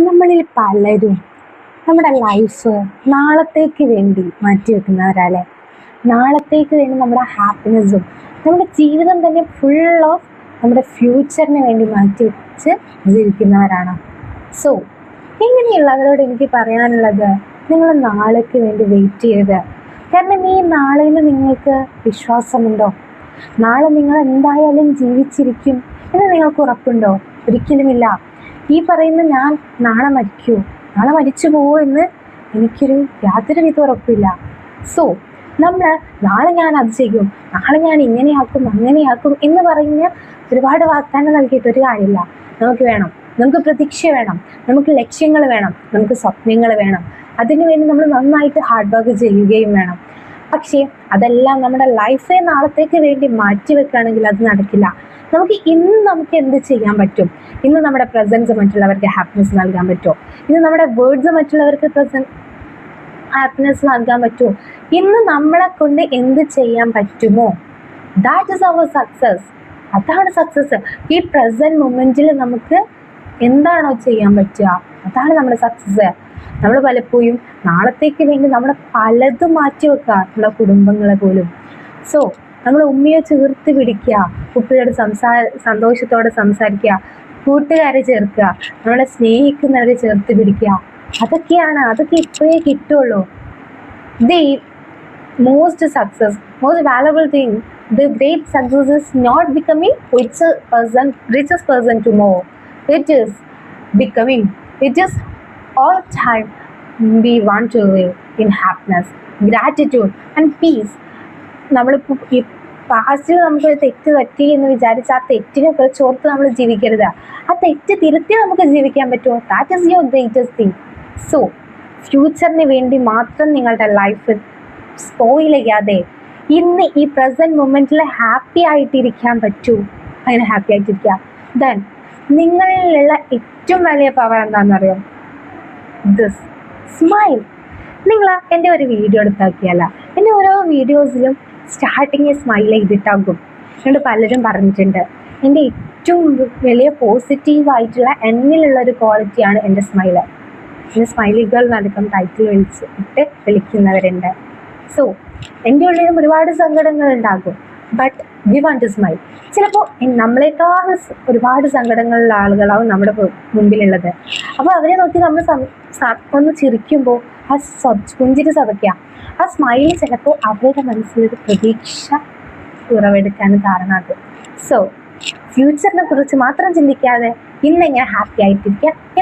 നമ്മളിൽ പലരും നമ്മുടെ ലൈഫ് നാളത്തേക്ക് വേണ്ടി മാറ്റിവെക്കുന്നവരല്ലേ. നാളത്തേക്ക് വേണ്ടി നമ്മുടെ ഹാപ്പിനെസ്സും നമ്മുടെ ജീവിതം തന്നെ ഫുൾ ഓഫ് നമ്മുടെ ഫ്യൂച്ചറിന് വേണ്ടി മാറ്റിവെച്ച് ജീവിക്കുന്നവരാണ്. സോ ഇങ്ങനെയുള്ളവരോട് എനിക്ക് പറയാനുള്ളത്, നിങ്ങൾ നാളേക്ക് വേണ്ടി വെയിറ്റ് ചെയ്യരുത്. കാരണം ഈ നാളെയിൽ നിങ്ങൾക്ക് വിശ്വാസമുണ്ടോ? നാളെ നിങ്ങൾ എന്തായാലും ജീവിച്ചിരിക്കും എന്ന് നിങ്ങൾക്ക് ഉറപ്പുണ്ടോ? ഒരിക്കലുമില്ല. ഈ പറയുന്ന ഞാൻ നാളെ മരിക്കൂ, നാളെ മരിച്ചു പോവോ എന്ന് എനിക്കൊരു യാതൊരു വിധ ഉറപ്പില്ല. സോ നമ്മൾ നാളെ ഞാൻ അത് ചെയ്യും, നാളെ ഞാൻ ഇങ്ങനെയാക്കും അങ്ങനെയാക്കും എന്ന് പറഞ്ഞ് ഒരുപാട് വാഗ്ദാനം നൽകിയിട്ട് ഒരു കാര്യമില്ല. നമുക്ക് പ്രതീക്ഷ വേണം, നമുക്ക് ലക്ഷ്യങ്ങൾ വേണം, നമുക്ക് സ്വപ്നങ്ങൾ വേണം. അതിനുവേണ്ടി നമ്മൾ നന്നായിട്ട് ഹാർഡ് വർക്ക് ചെയ്യുകയും വേണം. പക്ഷേ അതെല്ലാം നമ്മുടെ ലൈഫെ നാളത്തേക്ക് വേണ്ടി മാറ്റി വെക്കുകയാണെങ്കിൽ അത് നടക്കില്ല. നമുക്ക് എന്ത് ചെയ്യാൻ പറ്റും? ഇന്ന് നമ്മുടെ പ്രസൻസ് മറ്റുള്ളവർക്ക് ഹാപ്പിനെസ് നൽകാൻ പറ്റുമോ? ഇന്ന് നമ്മുടെ വേർഡ്സ് മറ്റുള്ളവർക്ക് ഹാപ്പിനെസ് നൽകാൻ പറ്റുമോ? ഇന്ന് നമ്മളെ കൊണ്ട് എന്ത് ചെയ്യാൻ പറ്റുമോ? That is our success. അതാണ് സക്സസ്. ഈ പ്രസൻറ്റ് മൊമെൻറ്റിൽ നമുക്ക് എന്താണോ ചെയ്യാൻ പറ്റുക അതാണ് നമ്മുടെ സക്സസ്. നമ്മൾ പലപ്പോഴും നാളത്തേക്ക് വേണ്ടി നമ്മുടെ പലതും മാറ്റി വെക്കുക, നമ്മുടെ കുടുംബങ്ങളെ പോലും. സോ നമ്മൾ ഉമ്മയെ ചേർത്ത് പിടിക്കുക, കുട്ടിയോട് സന്തോഷത്തോടെ സംസാരിക്കുക, കൂട്ടുകാരെ ചേർക്കുക, നമ്മളെ സ്നേഹിക്കുന്നവരെ ചേർത്ത് പിടിക്കുക. അതൊക്കെ ഇപ്പോഴേ കിട്ടുള്ളൂ. The most valuable thing, the great success is not becoming richest person tomorrow. It is all time we want to live in happiness, gratitude and peace. നമ്മളിപ്പോൾ ഈ പാസ്റ്റിൽ നമുക്കൊരു തെറ്റ് പറ്റി എന്ന് വിചാരിച്ച് ആ തെറ്റിനെ കുറിച്ചോർത്ത് നമ്മൾ ജീവിക്കരുത്. ആ തെറ്റ് തിരുത്തി നമുക്ക് ജീവിക്കാൻ പറ്റുമോ? That is your greatest thing. So ഫ്യൂച്ചറിന് വേണ്ടി മാത്രം നിങ്ങളുടെ ലൈഫ് സ്പോയിൽ ചെയ്യാതെ ഇന്ന് ഈ പ്രസൻറ്റ് മൊമെൻറ്റിൽ ഹാപ്പി ആയിട്ടിരിക്കാൻ പറ്റൂ. അങ്ങനെ ഹാപ്പി ആയിട്ടിരിക്കുക. ദെൻ നിങ്ങളിലുള്ള ഏറ്റവും വലിയ പവർ എന്താണെന്നറിയോ? This smile. നിങ്ങൾ എൻ്റെ ഒരു വീഡിയോ എടുത്താക്കിയല്ല, എൻ്റെ ഓരോ വീഡിയോസിലും സ്റ്റാർട്ടിങ് സ്മൈൽ ചെയ്തിട്ടാകും. എന്നോട് പലരും പറഞ്ഞിട്ടുണ്ട്, എൻ്റെ ഏറ്റവും വലിയ പോസിറ്റീവായിട്ടുള്ള എന്നിലുള്ളൊരു ക്വാളിറ്റിയാണ് എൻ്റെ സ്മൈല്. എൻ്റെ സ്മൈലികൾ നടക്കും ടൈറ്റിൽ വിളിക്കുന്നവരുണ്ട്. സോ എൻ്റെ ഉള്ളിലും ഒരുപാട് സങ്കടങ്ങൾ ഉണ്ടാകും, but we want to smile. ചിലപ്പോൾ നമ്മളെക്കാൾ ഒരുപാട് സങ്കടങ്ങളുള്ള ആളുകളാവും നമ്മുടെ മുമ്പിലുള്ളത്. അപ്പോൾ അവരെ നോക്കി നമ്മൾ ഒന്ന് ചിരിക്കുമ്പോൾ ആ പുഞ്ചിരി സതയ്ക്കുക, ആ സ്മൈൽ ചിലപ്പോൾ അവരുടെ മനസ്സിലൊരു പ്രതീക്ഷ ഉറവെടുക്കാൻ കാരണമാകും. സോ ഫ്യൂച്ചറിനെ കുറിച്ച് മാത്രം ചിന്തിക്കാതെ ഇന്നെങ്ങനെ ഹാപ്പി ആയിട്ടിരിക്കുക.